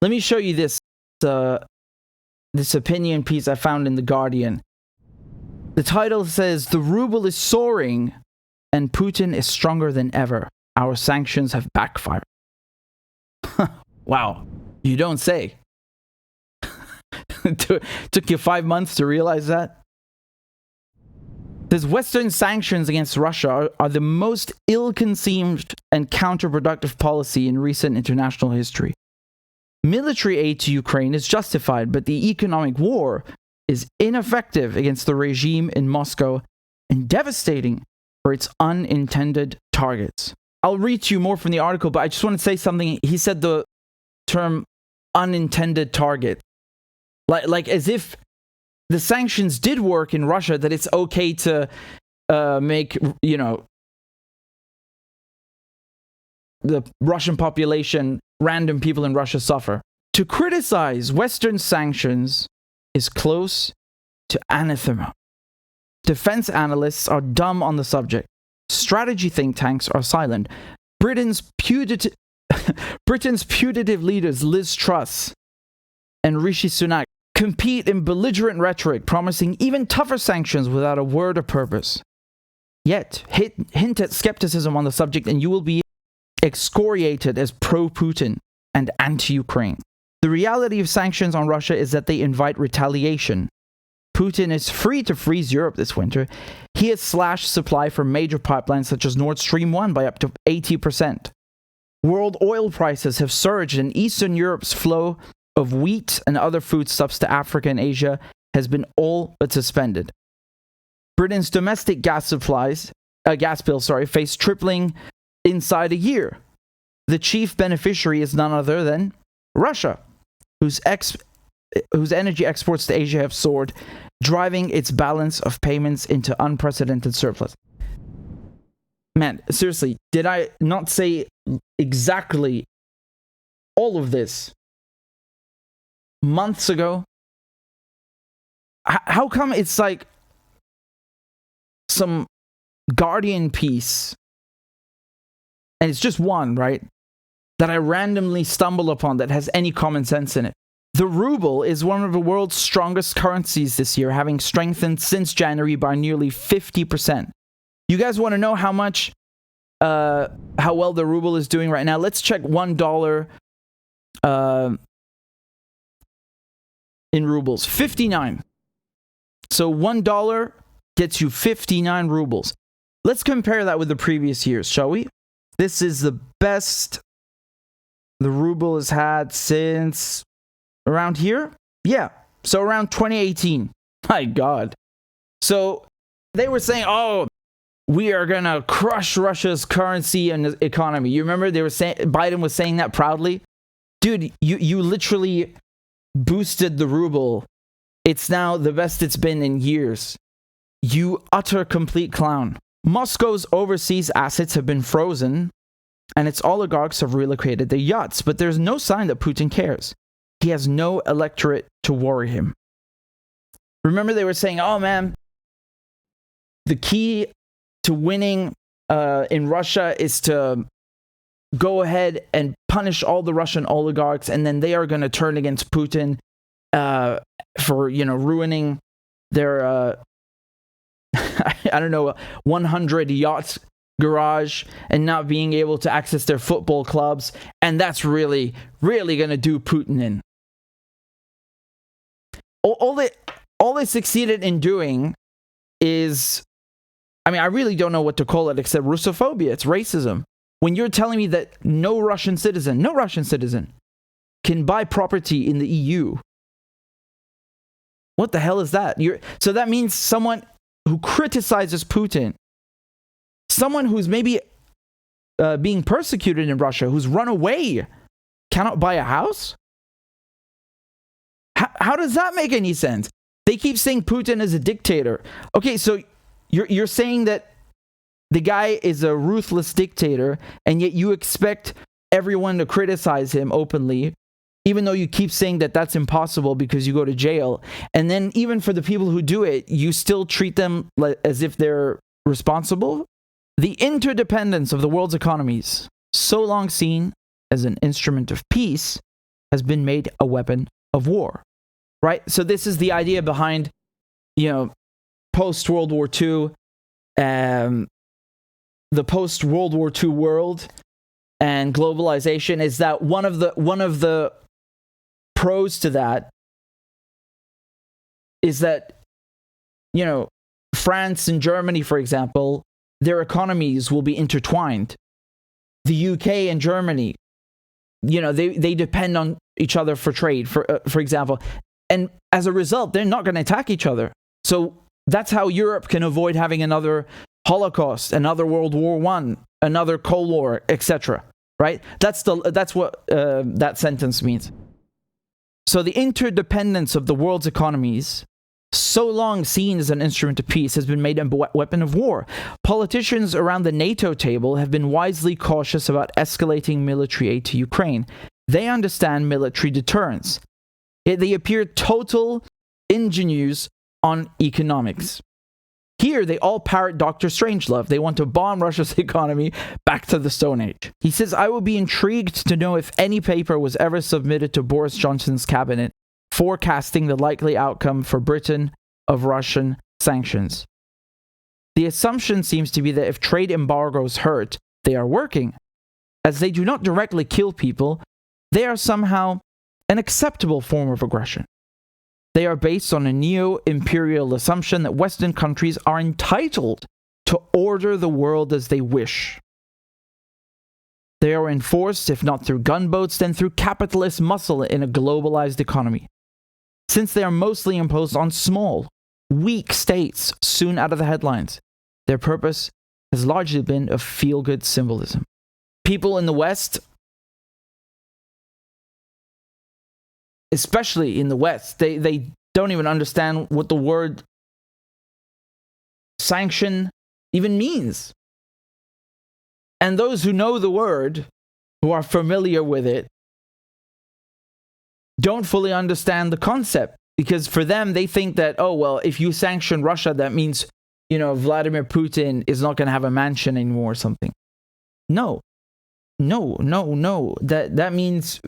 Let me show you this this opinion piece I found in The Guardian. The title says, "The ruble is soaring and Putin is stronger than ever. Our sanctions have backfired." Wow, you don't say. Took you 5 months to realize that? Says Western sanctions against Russia are the most ill-conceived and counterproductive policy in recent international history. Military aid to Ukraine is justified, but the economic war is ineffective against the regime in Moscow and devastating for its unintended targets. I'll read to you more from the article, but I just want to say something. He said the term unintended target. Like as if the sanctions did work in Russia, that it's okay to make, you know, the Russian population, random people in Russia suffer. To criticize Western sanctions is close to anathema. Defense analysts are dumb on the subject. Strategy think tanks are silent. Britain's putative leaders Liz Truss and Rishi Sunak compete in belligerent rhetoric, promising even tougher sanctions without a word of purpose. Yet, hint at skepticism on the subject and you will be excoriated as pro-Putin and anti-Ukraine. The reality of sanctions on Russia is that they invite retaliation. Putin is free to freeze Europe this winter. He has slashed supply from major pipelines such as Nord Stream 1 by up to 80%. World oil prices have surged and Eastern Europe's flow of wheat and other foodstuffs to Africa and Asia has been all but suspended. Britain's domestic gas bills face tripling inside a year. The chief beneficiary is none other than Russia, whose energy exports to Asia have soared, driving its balance of payments into unprecedented surplus. Man, seriously, did I not say exactly all of this months ago? How come it's like some Guardian piece, and it's just one, right, that I randomly stumble upon that has any common sense in it? The ruble is one of the world's strongest currencies this year, having strengthened since January by nearly 50%. You guys want to know how well the ruble is doing right now? Let's check $1 in rubles. 59. So $1 gets you 59 rubles. Let's compare that with the previous years, shall we? This is the best the ruble has had since around here? Yeah. So around 2018. My God. So they were saying, oh, we are going to crush Russia's currency and economy. You remember they were saying, Biden was saying that proudly? Dude, you literally boosted the ruble. It's now the best it's been in years. You utter complete clown. Moscow's overseas assets have been frozen and its oligarchs have relocated their yachts, but there's no sign that Putin cares. He has no electorate to worry him. Remember they were saying, oh man, the key to winning in Russia is to go ahead and punish all the Russian oligarchs, and then they are going to turn against Putin for, ruining their, 100 yacht garage and not being able to access their football clubs, and that's really, really going to do Putin in. All they succeeded in doing is, I really don't know what to call it except Russophobia. It's racism. When you're telling me that no Russian citizen can buy property in the EU, what the hell is that? So that means someone who criticizes Putin, someone who's maybe being persecuted in Russia, who's run away, cannot buy a house? How does that make any sense? They keep saying Putin is a dictator. Okay, so you're saying that the guy is a ruthless dictator, and yet you expect everyone to criticize him openly, even though you keep saying that that's impossible because you go to jail. And then even for the people who do it, you still treat them as if they're responsible? The interdependence of the world's economies, so long seen as an instrument of peace, has been made a weapon of war. Right? So this is the idea behind, post-World War II, the post-World War II world and globalization, is that one of the pros to that is that, France and Germany, for example, their economies will be intertwined. The UK and Germany, they depend on each other for trade, for example. And as a result, they're not going to attack each other. So that's how Europe can avoid having another Holocaust, another World War I, another Cold War, etc. Right? That's what that sentence means. So the interdependence of the world's economies, so long seen as an instrument of peace, has been made a weapon of war. Politicians around the NATO table have been wisely cautious about escalating military aid to Ukraine. They understand military deterrence. They appear total ingenues on economics. Here, they all parrot Dr. Strangelove. They want to bomb Russia's economy back to the Stone Age. He says, I would be intrigued to know if any paper was ever submitted to Boris Johnson's cabinet forecasting the likely outcome for Britain of Russian sanctions. The assumption seems to be that if trade embargoes hurt, they are working. As they do not directly kill people, they are somehow an acceptable form of aggression. They are based on a neo-imperial assumption that Western countries are entitled to order the world as they wish. They are enforced, if not through gunboats, then through capitalist muscle in a globalized economy. Since they are mostly imposed on small, weak states soon out of the headlines, their purpose has largely been of feel-good symbolism. People in the West, especially in the West, they don't even understand what the word sanction even means. And those who know the word, who are familiar with it, don't fully understand the concept. Because for them, they think that, oh, well, if you sanction Russia, that means, Vladimir Putin is not going to have a mansion anymore or something. No. That means,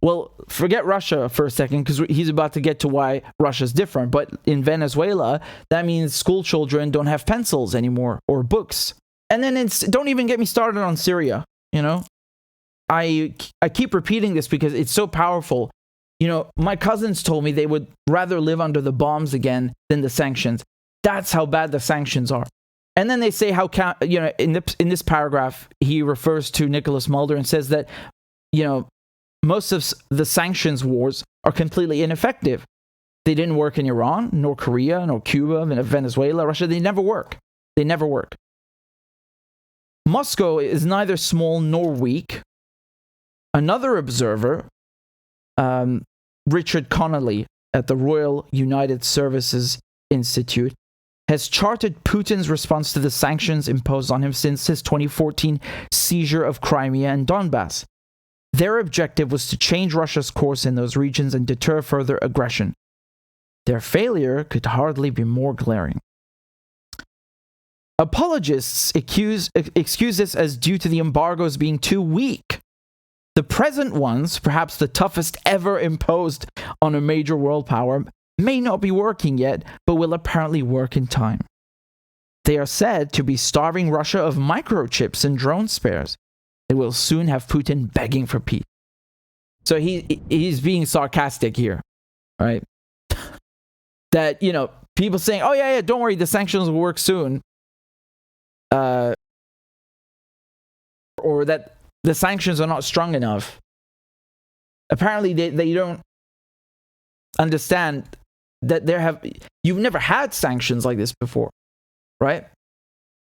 well, forget Russia for a second, because he's about to get to why Russia's different. But in Venezuela, that means school children don't have pencils anymore or books. And then don't even get me started on Syria, I keep repeating this because it's so powerful. My cousins told me they would rather live under the bombs again than the sanctions. That's how bad the sanctions are. And then they say how, in this paragraph, he refers to Nicholas Mulder and says that, most of the sanctions wars are completely ineffective. They didn't work in Iran, nor Korea, nor Cuba, Venezuela, Russia. They never work. Moscow is neither small nor weak. Another observer, Richard Connolly at the Royal United Services Institute, has charted Putin's response to the sanctions imposed on him since his 2014 seizure of Crimea and Donbass. Their objective was to change Russia's course in those regions and deter further aggression. Their failure could hardly be more glaring. Apologists excuse this as due to the embargoes being too weak. The present ones, perhaps the toughest ever imposed on a major world power, may not be working yet, but will apparently work in time. They are said to be starving Russia of microchips and drone spares. They will soon have Putin begging for peace. So he's being sarcastic here, right? That, people saying, oh yeah, don't worry, the sanctions will work soon. Or that the sanctions are not strong enough. Apparently they don't understand that you've never had sanctions like this before, right?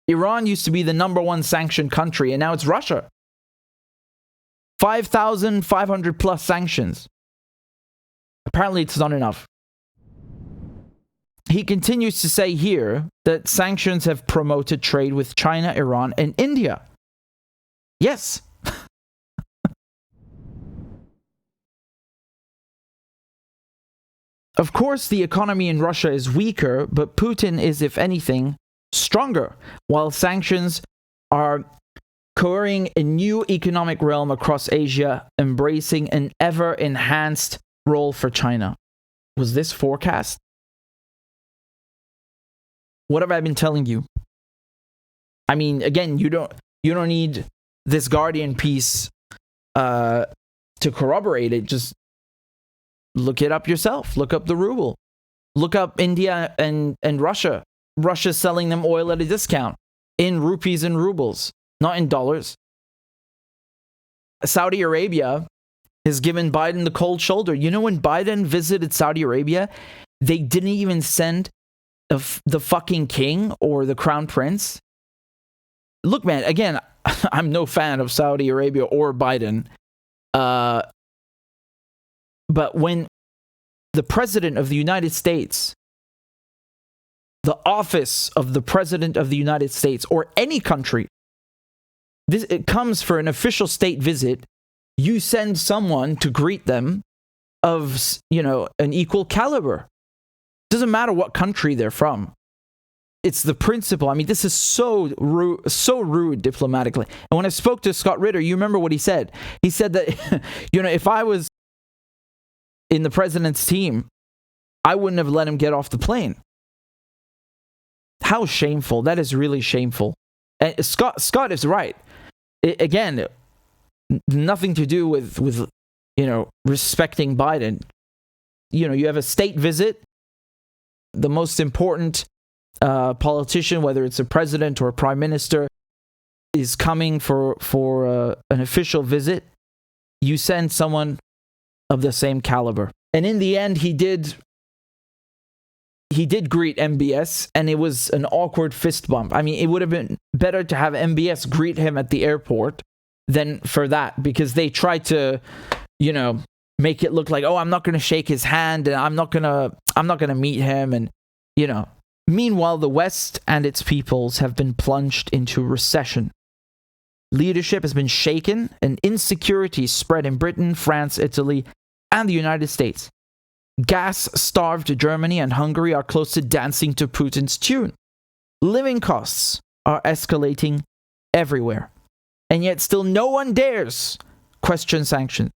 Iran used to be the number one sanctioned country, and now it's Russia. 5,500 plus sanctions. Apparently it's not enough. He continues to say here that sanctions have promoted trade with China, Iran, and India. Yes. Of course, the economy in Russia is weaker, but Putin is, if anything, stronger. While sanctions are coering a new economic realm across Asia, embracing an ever-enhanced role for China. Was this forecast? What have I been telling you? I mean, again, you don't need this Guardian piece to corroborate it. Just look it up yourself. Look up the ruble. Look up India and Russia. Russia's selling them oil at a discount in rupees and rubles, not in dollars. Saudi Arabia has given Biden the cold shoulder. You know, when Biden visited Saudi Arabia, they didn't even send the fucking king or the crown prince. Look, man, again, I'm no fan of Saudi Arabia or Biden. But when the president of the United States, the office of the president of the United States or any country, it comes for an official state visit, you send someone to greet them of, an equal caliber. Doesn't matter what country they're from. It's the principle. I mean, this is so rude diplomatically. And when I spoke to Scott Ritter, you remember what he said? He said that, if I was in the president's team, I wouldn't have let him get off the plane. How shameful. That is really shameful. And Scott is right. Again, nothing to do with respecting Biden. You have a state visit. The most important politician, whether it's a president or a prime minister, is coming for an official visit. You send someone of the same caliber. And in the end, he did greet MBS, and it was an awkward fist bump. I mean, it would have been better to have MBS greet him at the airport than for that, because they tried to, make it look like, oh, I'm not going to shake his hand, and I'm not going to meet him, and Meanwhile, the West and its peoples have been plunged into recession. Leadership has been shaken, and insecurity spread in Britain, France, Italy, and the United States. Gas-starved Germany and Hungary are close to dancing to Putin's tune. Living costs are escalating everywhere. And yet still no one dares question sanctions.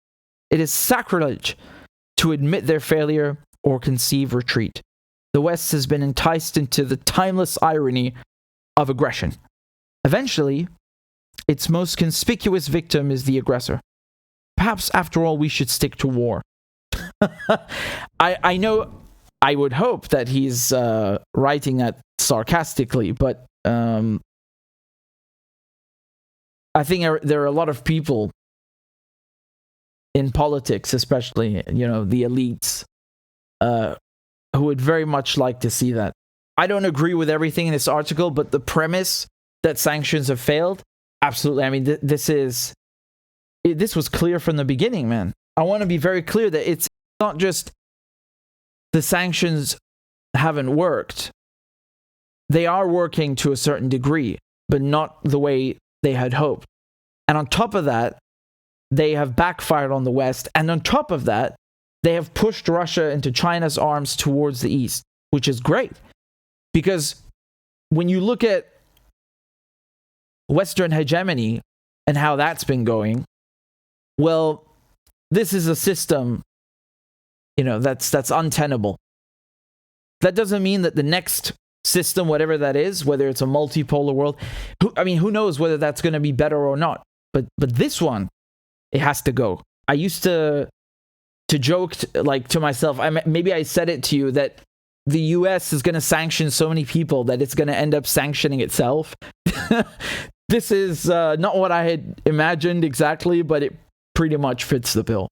It is sacrilege to admit their failure or conceive retreat. The West has been enticed into the timeless irony of aggression. Eventually, its most conspicuous victim is the aggressor. Perhaps, after all, we should stick to war. I know, I would hope that he's writing that sarcastically, but I think there are a lot of people in politics, especially, the elites, who would very much like to see that. I don't agree with everything in this article, but the premise that sanctions have failed, absolutely. I mean, this was clear from the beginning, man. I want to be very clear that it's not just the sanctions haven't worked. They are working to a certain degree, but not the way they had hoped. And on top of that, they have backfired on the West. And on top of that, they have pushed Russia into China's arms towards the East, which is great. Because when you look at Western hegemony and how that's been going, well, this is a system, that's untenable. That doesn't mean that the next system, whatever that is, whether it's a multipolar world, who knows whether that's going to be better or not. But this one, it has to go. I used to joke to myself, maybe I said it to you, that the US is going to sanction so many people that it's going to end up sanctioning itself. This is not what I had imagined exactly, but it pretty much fits the bill.